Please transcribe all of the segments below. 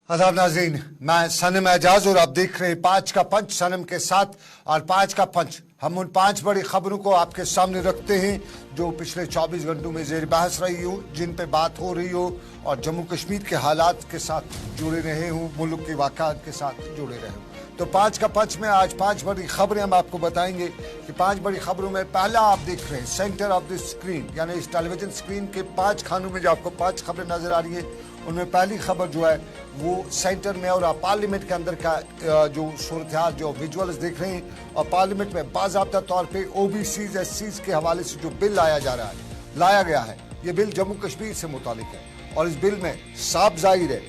आदाब नाज़रीन, मैं सनम एजाज और आप देख रहे हैं पाँच का पंच सनम के साथ। और पाँच का पंच हम उन पांच बड़ी खबरों को आपके सामने रखते हैं जो पिछले 24 घंटों में जेर बहस रही हो, जिन पे बात हो रही हो और जम्मू कश्मीर के हालात के साथ जुड़े रहे हों, मुल्क के वाक़ात के साथ जुड़े रहे हों। तो पाँच का पंच में आज पांच बड़ी खबरें हम आपको बताएंगे कि पांच बड़ी खबरों में पहला आप देख रहे हैं सेंटर ऑफ द स्क्रीन, यानी इस टेलीविजन स्क्रीन के पांच खानों में जो आपको पांच खबरें नजर आ रही है, उनमें पहली खबर जो है वो सेंटर में और पार्लियामेंट के अंदर का जो सूरत हाल जो विजुअल्स देख रहे हैं। और पार्लियामेंट में बाज़ाब्ता तौर पे ओबीसीज एससीज के हवाले से जो बिल लाया गया है, ये बिल जम्मू कश्मीर से मुतालिक है। और इस बिल में साफ जाहिर है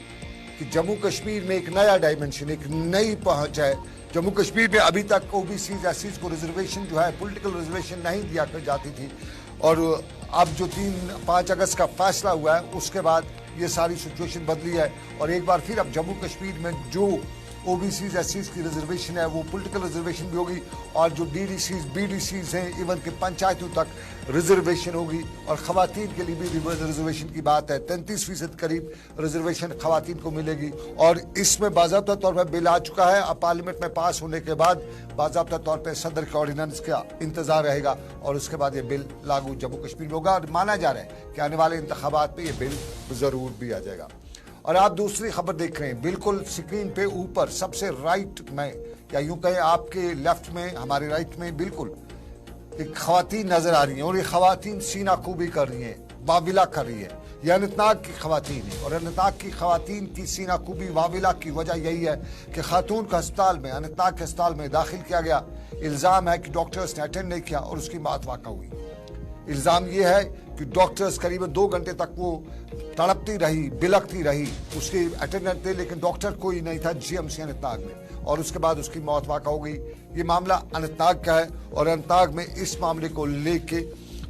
कि जम्मू कश्मीर में एक नया डायमेंशन, एक नई पहुंच है। जम्मू कश्मीर में अभी तक ओबीसीज एससीज को रिजर्वेशन जो है, पॉलिटिकल रिजर्वेशन नहीं दिया कर जाती थी। और अब जो 5 अगस्त का फैसला हुआ है उसके बाद ये सारी सिचुएशन बदली है। और एक बार फिर अब जम्मू कश्मीर में जो ओबीसीज एससीज की रिजर्वेशन है वो पॉलिटिकल रिजर्वेशन भी होगी, और जो डीडीसीज बीडीसीज हैं, इवन के पंचायतों तक रिजर्वेशन होगी। और ख़वातीन के लिए भी रिजर्वेशन की बात है, 33% करीब रिजर्वेशन ख़वातीन को मिलेगी। और इसमें बाज़ाब्ता तौर पर बिल आ चुका है। अब पार्लियामेंट में पास होने के बाद बाज़ाब्ता तौर पर सदर के ऑर्डिनेंस का इंतजार रहेगा और उसके बाद ये बिल लागू जम्मू कश्मीर में होगा। और माना जा रहा है कि आने वाले इंतखाबात में ये बिल ज़रूर भी आ जाएगा। और आप दूसरी खबर देख रहे हैं बिल्कुल स्क्रीन पे ऊपर सबसे राइट में, या यूं कहें आपके लेफ्ट में, हमारे राइट में बिल्कुल एक खवातीन नजर आ रही हैं। और ये खवातीन सीना खूबी कर रही हैं, वाविला कर रही है। ये अनंतनाग की खवातीन है और अनंतनाग की खवातीन की सीना खूबी वाविला की वजह यही है कि खातून को अस्पताल में, अनंतनाग के अस्पताल में दाखिल किया गया। इल्ज़ाम है कि डॉक्टर्स ने अटेंड नहीं किया और उसकी मौत वाक़ा हुई। इल्ज़ाम यह है कि डॉक्टर्स करीबन 2 घंटे तक वो तड़पती रही, बिलखती रही, उसके अटेंडेंट थे लेकिन डॉक्टर कोई नहीं था जीएमसी अनंतनाग में, और उसके बाद उसकी मौत वाक़ा हो गई। ये मामला अनंतनाग का है और अनंतनाग में इस मामले को लेके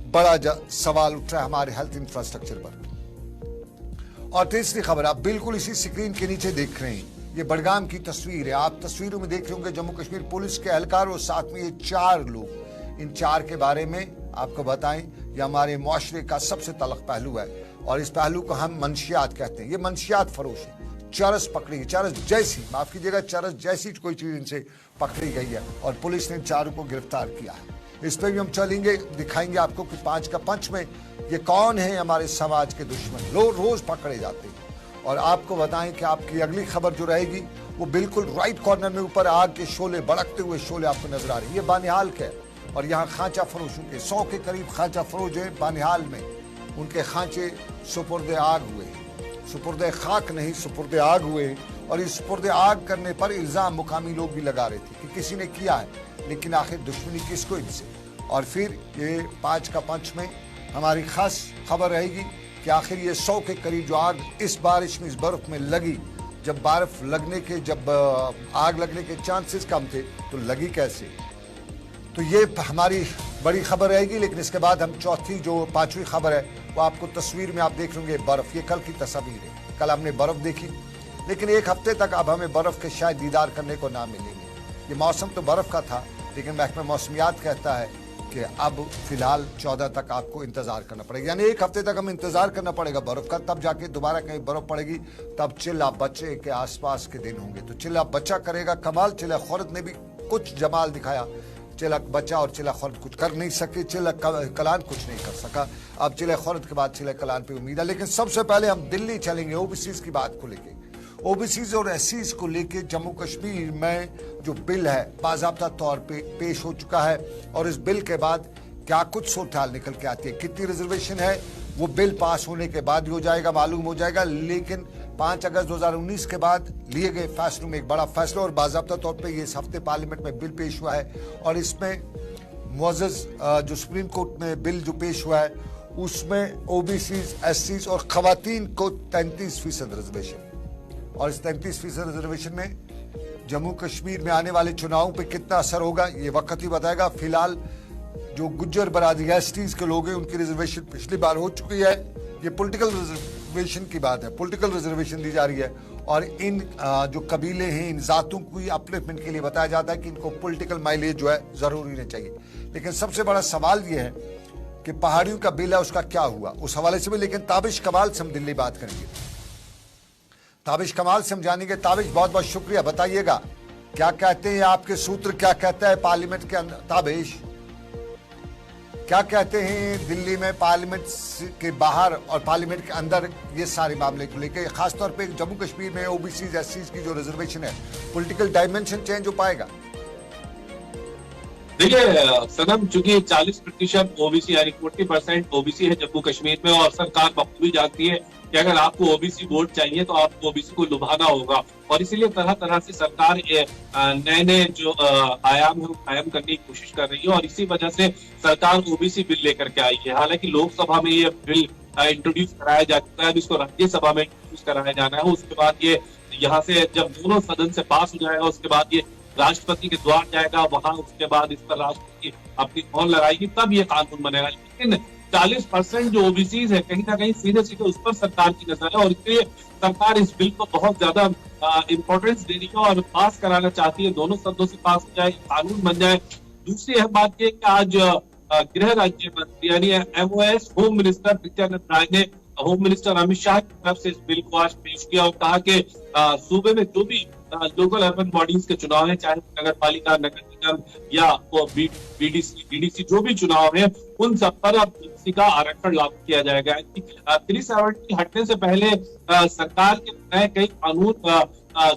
बड़ा सवाल उठ रहा है हमारे हेल्थ इंफ्रास्ट्रक्चर पर। और तीसरी खबर आप बिल्कुल इसी स्क्रीन के नीचे देख रहे हैं, ये बडगाम की तस्वीर है। आप तस्वीरों में देख रहे होंगे जम्मू कश्मीर पुलिस के एहलकार और साथ में ये 4 लोग। इन 4 के बारे में आपको बताएं, यह हमारे मुआशरे का सबसे तलख पहलू है और इस पहलू को हम मंशियात कहते हैं। ये मंशियात फरोश है, चरस पकड़ी, चरस जैसी, माफ कीजिएगा, चरस जैसी कोई चीज इनसे पकड़ी गई है और पुलिस ने 4 को गिरफ्तार किया है। इस पर भी हम चलेंगे, दिखाएंगे आपको कि 5 का पंच में ये कौन है हमारे समाज के दुश्मन, रोज पकड़े जाते हैं। और आपको बताएं कि आपकी अगली खबर जो रहेगी वो बिल्कुल राइट कॉर्नर में ऊपर आग के शोले, भड़कते हुए शोले आपको नजर आ रहे हैं। ये बानिहाल के और यहाँ खांचा फरोशों के 100 के करीब खांचा फरोश है बानिहाल में, उनके खांचे सुपुर्द आग हुए, सुपुर्द खाक नहीं सुपुर्द आग हुए। और इस सुपुर्द आग करने पर इल्ज़ाम मुकामी लोग भी लगा रहे थे कि किसी ने किया है, लेकिन आखिर दुश्मनी किसको इनसे। और फिर ये 5 का पंच में हमारी खास खबर रहेगी कि आखिर ये 100 के करीब जो आग इस बारिश में, इस बर्फ में लगी, जब बर्फ लगने के, जब आग लगने के चांसेस कम थे तो लगी कैसे। तो ये हमारी बड़ी खबर रहेगी। लेकिन इसके बाद हम चौथी जो 5वीं खबर है वो आपको तस्वीर में आप देख लेंगे बर्फ। ये कल की तस्वीर है, कल हमने बर्फ देखी, लेकिन एक हफ्ते तक अब हमें बर्फ के शायद दीदार करने को ना मिलेंगे। ये मौसम तो बर्फ का था, लेकिन महकमा मौसमियात कहता है कि अब फिलहाल 14 तक आपको इंतजार करना पड़ेगा, यानी एक हफ्ते तक हमें इंतजार करना पड़ेगा बर्फ का, तब जाके दोबारा कहीं बर्फ पड़ेगी, तब चिल्ला बच्चे के आसपास के दिन होंगे। तो चिल्ला बच्चा करेगा कमाल। चिल्ला खुर्द ने भी कुछ जमाल दिखाया, चिल्ला बच्चा और चिल्ला खुर्द कुछ कर नहीं सके, चिल्ला कलान कुछ नहीं कर सका। अब चिल्ला खुर्द के बाद चिल्ला कलान पे उम्मीद है। लेकिन सबसे पहले हम दिल्ली चलेंगे ओबीसीज की बात को लेके। ओबीसीज और एससीज को लेके जम्मू कश्मीर में जो बिल है बाज़ाब्ता तौर पे पेश हो चुका है और इस बिल के बाद क्या कुछ सूरत निकल के आती है, कितनी रिजर्वेशन है, वो बिल पास होने के बाद ही हो जाएगा, मालूम हो जाएगा। लेकिन 5 अगस्त 2019 के बाद लिए गए फैसलों में एक बड़ा फैसला और बाज़ाब्ता तौर पे ये इस हफ्ते पार्लियामेंट में बिल पेश हुआ है। और इसमें मुअज़्ज़ज़ जो सुप्रीम कोर्ट में बिल जो पेश हुआ है उसमें ओबीसीज एससीज और खवातीन को 33% रिजर्वेशन। और इस 33% रिजर्वेशन में जम्मू कश्मीर में आने वाले चुनावों पे कितना असर होगा ये वक्त ही बताएगा। फिलहाल जो गुज्जर बरादरी एसटीज के लोग हैं उनकी रिजर्वेशन पिछली बार हो चुकी है। ये पॉलिटिकल रिजर्वेशन की बात है, पॉलिटिकल रिजर्वेशन दी जा रही है। और इन जो कबीले हैं, इन जातों की अपलिफ्टमेंट के लिए बताया जाता है कि इनको पॉलिटिकल माइलेज जो है जरूरी नहीं चाहिए। लेकिन सबसे बड़ा सवाल ये है कि पहाड़ियों का बिल है उसका क्या हुआ, उस हवाले से भी। लेकिन ताबिश कमाल से हम दिल्ली बात करेंगे। ताबिश कमाल से हम जानेंगे। ताबिश, बहुत बहुत शुक्रिया। बताइएगा क्या कहते हैं आपके सूत्र, क्या कहता है पार्लियामेंट के अंदर? ताबिश, क्या कहते हैं दिल्ली में पार्लियामेंट के बाहर और पार्लियामेंट के अंदर ये सारे मामले को लेकर, खासतौर पे जम्मू कश्मीर में ओबीसी एससी की जो रिजर्वेशन है, पॉलिटिकल डायमेंशन चेंज हो पाएगा? देखिए सनम, चूंकि 40% ओबीसी यानी 40% ओबीसी है जम्मू कश्मीर में, और सरकार बखूबी जानती है कि अगर आपको ओबीसी वोट चाहिए तो आपको ओबीसी को लुभाना होगा, और इसीलिए तरह तरह से सरकार नए नए जो आयाम है वो कायम करने की कोशिश कर रही है, और इसी वजह से सरकार ओबीसी बिल लेकर के आई है। हालांकि लोकसभा में ये बिल इंट्रोड्यूस कराया जा चुका है, अब इसको राज्यसभा में इंट्रोड्यूस कराया जाना है। उसके बाद ये यहाँ से जब दोनों सदन से पास हो जाएगा, उसके बाद ये राष्ट्रपति के द्वार जाएगा, वहां उसके बाद इस पर राष्ट्रपति अपनी मोहर लगाएगी, तब ये कानून बनेगा। लेकिन 40% जो ओबीसी है कहीं ना कहीं सीधे सीधे उस पर सरकार की नजर है, और इसलिए सरकार इस बिल को बहुत ज्यादा इंपॉर्टेंस दे रही है और पास कराना चाहती है। दोनों सदनों से पास हो जाए, कानून बन जाए। दूसरी अहम बात यह कि आज गृह राज्य मंत्री यानी MOS home minister Nityanand Rai ने होम मिनिस्टर अमित शाह की तरफ से इस बिल को आज पेश किया और कहा कि सूबे में जो भी लोकल अर्बन बॉडीज के चुनाव है, चाहे नगर पालिका, नगर निगम या BDC जो भी चुनाव है, उन सब पर अब ओबीसी का आरक्षण लागू किया जाएगा। 370 हटने से पहले सरकार के नए कई कानून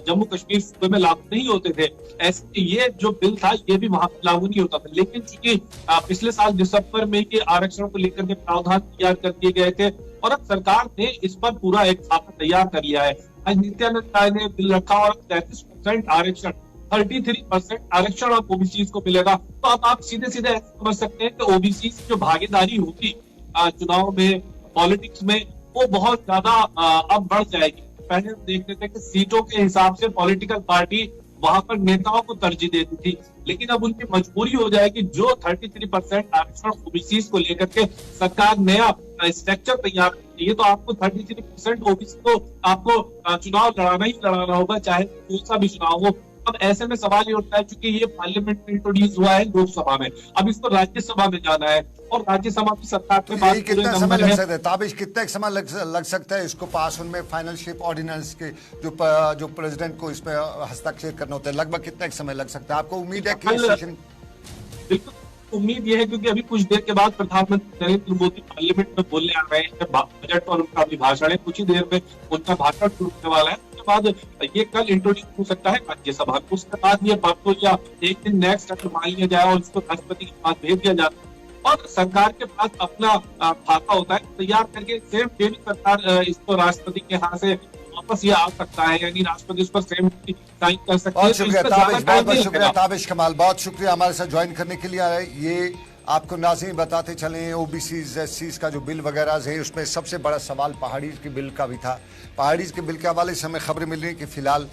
जम्मू कश्मीर सूबे में लागू नहीं होते थे। ऐसे ये जो बिल था ये भी वहां पर लागू नहीं होता था, लेकिन चूंकि पिछले साल दिसंबर में के आरक्षण को लेकर के प्रावधान तैयार कर दिए गए थे, और अब सरकार ने इस पर पूरा एक खाका तैयार कर लिया है। आज नित्यानंद राय ने बिल रखा और 33% आरक्षण, 33% आरक्षण अब ओबीसी को मिलेगा। तो अब आप सीधे सीधे ऐसे समझ सकते हैं कि ओबीसी की जो भागीदारी होगी चुनाव में, पॉलिटिक्स में, वो बहुत ज्यादा अब बढ़ जाएगी। पहले हम देखते थे कि सीटों के हिसाब से पॉलिटिकल पार्टी वहां पर नेताओं को तरजीह देती थी, लेकिन अब उनकी मजबूरी हो जाएगी जो 33% आरक्षण ओबीसी को लेकर के सरकार नया स्ट्रक्चर तैयार करती है, तो आपको 33% ओबीसी को आपको चुनाव लड़ाना ही लड़ाना होगा, चाहे कोई सा भी चुनाव हो। अब ऐसे में सवाल ये उठता है, चूंकि ये पार्लियामेंट में इंट्रोड्यूस हुआ है लोकसभा में, अब इसको राज्यसभा में जाना है, और राज्यसभा की सरकार के पास कितना समय लग सकता है? ताबिश, कितना समय लग सकता है इसको पास होने में? फाइनल शेप ऑर्डिनेंस के जो प्रेसिडेंट को इसमें हस्ताक्षर करना होता है, लगभग कितना समय लग सकता है? आपको उम्मीद है कि सेशन? बिल्कुल उम्मीद यह है, क्योंकि अभी कुछ देर के बाद प्रधानमंत्री नरेंद्र मोदी पार्लियामेंट में बोलने आ रहे हैं, बजट और उनका अभिभाषण है, कुछ ही देर में उनका भाषण शुरू होने वाला है। उसके बाद ये कल इंट्रोड्यूस हो सकता है राज्यसभा में, उसके बाद ये परसों या एक दिन नेक्स्ट अगर मान लिया जाए और इसको राष्ट्रपति के पास भेज दिया जाता है, और सरकार के पास अपना खाका होता है तैयार करके, सेम डे सरकार इसको राष्ट्रपति के हाथ से वापस ये आ सकता है, यानी राष्ट्रपति उस पर सेम साइन कर सकते हैं। बहुत शुक्रिया ताबिश, बहुत शुक्रिया ताबिश कमाल, बहुत शुक्रिया हमारे साथ ज्वाइन करने के लिए। ये आपको नाज़रीन बताते चलें, ओबीसी एससी का जो बिल वगैरह है, उसमें सबसे बड़ा सवाल पहाड़ी के बिल का भी था। पहाड़ी के बिल के हवाले से हमें खबरें मिल रही हैं कि फिलहाल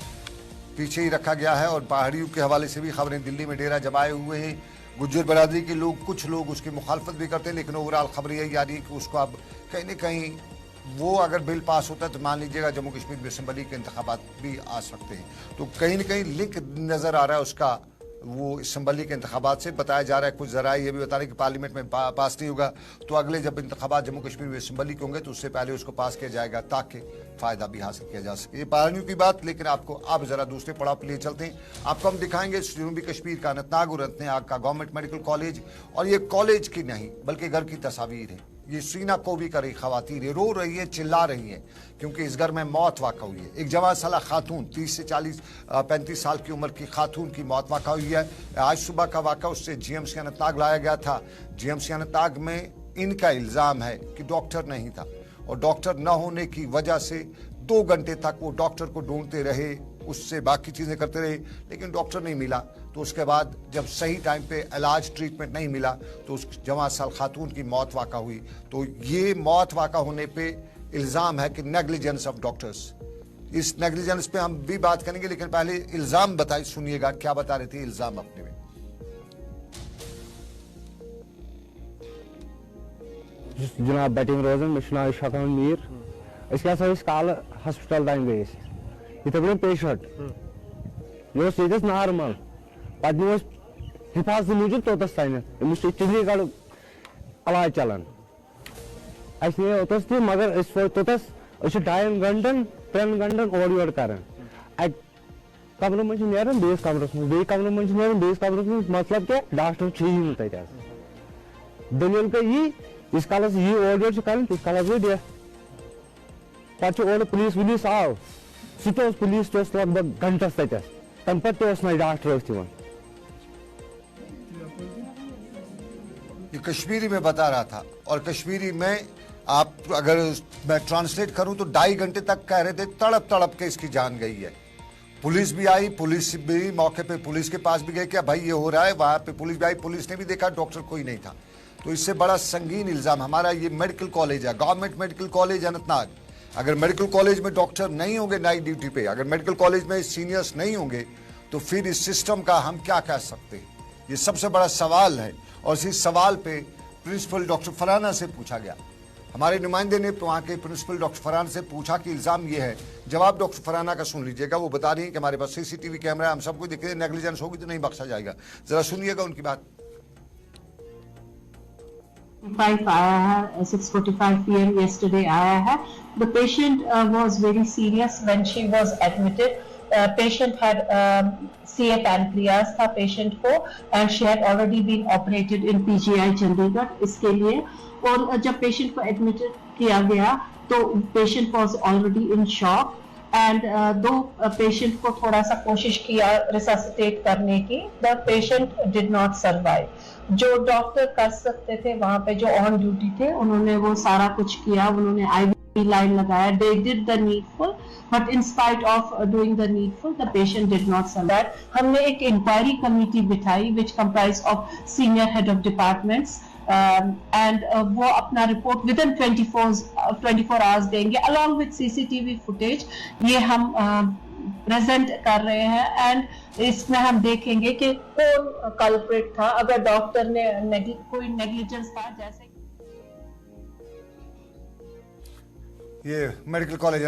पीछे ही रखा गया है, और पहाड़ियों के हवाले से भी खबरें दिल्ली में डेरा जमाए हुए हैं। गुज्जर बरादरी के लोग, कुछ लोग उसकी मुखालफत भी करते हैं, लेकिन ओवरऑल खबर यही आ रही है कि उसको अब कहीं ना कहीं वो अगर बिल पास होता है तो मान लीजिएगा जम्मू कश्मीर में असेंबली के इंतखाबात भी आ सकते हैं। तो कहीं ना कहीं लिंक नज़र आ रहा है उसका, वो असेंबली के इंतखाबात से। बताया जा रहा है, कुछ ज़रा ये भी बता रहे हैं कि पार्लियामेंट में पास नहीं होगा तो अगले जब इंतखाबात जम्मू कश्मीर में असेंबली के होंगे तो उससे पहले उसको पास किया जाएगा, ताकि फ़ायदा भी हासिल किया जा सके। ये पहाड़ियों की बात, लेकिन आपको अब ज़रा दूसरे पड़ाव पर लिए चलते हैं। आपको हम दिखाएंगे जनूबी कश्मीर का अनंतनाग, और अनंतनाग का गवर्नमेंट मेडिकल कॉलेज, और ये कॉलेज की नहीं बल्कि घर की तस्वीर है। ये सीना को भी कर रही खवातीन है, रो रही है, चिल्ला रही है, क्योंकि इस घर में मौत वाक़ा हुई है। एक जवान साला खातून, 30 से 35 साल की उम्र की खातून की मौत वाक़ा हुई है। आज सुबह का वाक़ा, उससे GMC अनंतनाग लाया गया था। GMC अनंतनाग में इनका इल्ज़ाम है कि डॉक्टर नहीं था, और डॉक्टर न होने की वजह से 2 घंटे तक वो डॉक्टर को ढूंढते रहे, उससे बाकी चीज़ें करते रहे, लेकिन डॉक्टर नहीं मिला। तो उसके बाद जब सही टाइम पे इलाज, ट्रीटमेंट नहीं मिला, तो उस जवान साल खातून की मौत वाक़ा हुई। तो ये मौत वाक़ा होने पे इल्ज़ाम है कि नेग्लिजेंस ऑफ डॉक्टर्स। इस नेग्लिजेंस पे हम भी बात करेंगे, लेकिन पहले इल्ज़ाम बताइए, सुनिएगा क्या बता रहे थे इल्ज़ाम अपने में। जनाब बैटिंग रोजन मे नाम शकान मीर कल हस्पताल तान गई इथे पे पेशेंट ये नॉर्मल पे नो हिफाजत मूजूब तोतस तान अमिस चंडीगढ़ इलाज चलान अस ओतस मगर तोतस 2 घंटन 3 घंटन और योर करन कमर मज नेरन बेस कमरस मज बे कमर मज नेरन बेस कमरस मज मतलब क्या डॉक्टर छी ही तत दलील का यी इस कालस यी और योर कर इस कालस गई डेथ पच और पुलिस वुलिस आव सह पुलिस लगभग घंटस तत तम पे डॉक्टर तवन ये कश्मीरी में बता रहा था और कश्मीरी में आप अगर मैं ट्रांसलेट करूं तो 2.5 घंटे तक कह रहे थे तड़प तड़प के इसकी जान गई है। पुलिस भी आई, पुलिस भी मौके पे पुलिस के पास भी गए क्या भाई ये हो रहा है, वहां पे पुलिस भी आई, पुलिस ने भी देखा डॉक्टर कोई नहीं था। तो इससे बड़ा संगीन इल्जाम हमारा ये मेडिकल कॉलेज है, गवर्नमेंट मेडिकल कॉलेज अनंतनाग। अगर मेडिकल कॉलेज में डॉक्टर नहीं होंगे नाइट ड्यूटी पे, अगर मेडिकल कॉलेज में सीनियर्स नहीं होंगे तो फिर इस सिस्टम का हम क्या कह सकते हैं, ये सबसे बड़ा सवाल है। और इस सवाल पे प्रिंसिपल डॉक्टर फरहाना से पूछा गया, हमारे नुमाइंदे ने वहाँ के प्रिंसिपल डॉक्टर फरहाना से पूछा कि इल्ज़ाम ये है। जवाब डॉक्टर फरहाना का सुन लीजिएगा, वो बता रही हैं कि हमारे पास सीसीटीवी कैमरा है, हम सबको दिखे, नेग्लिजेंस होगी तो नहीं बख्शा जाएगा। जरा सुनिएगा उनकी बात। 5 आया है, 6:45 PM yesterday आया है। The patient was very serious when she was admitted. Patient had CA pancreas था patient को and she had already been operated in PGI Chandigarh इसके लिए। और जब patient को admitted किया गया तो patient was already in shock and दो patient को थोड़ा सा कोशिश किया resuscitate करने की, the patient did not survive। जो डॉक्टर कर सकते थे वहां पे जो ऑन ड्यूटी थे उन्होंने वो सारा कुछ किया, उन्होंने IV लाइन लगाया, they did the needful, but in spite of doing the needful, the patient did not survive। हमने एक inquiry committee बिठाई which comprised of senior head of departments and वो अपना रिपोर्ट within 24 hours देंगे along with CCTV footage। ये हम present कर रहे हैं एंड इसमें हम देखेंगे कि कौन कल्प्रिट था, अगर डॉक्टर ने कोई नेग्लिजेंस था जैसे ये मेडिकल कॉलेज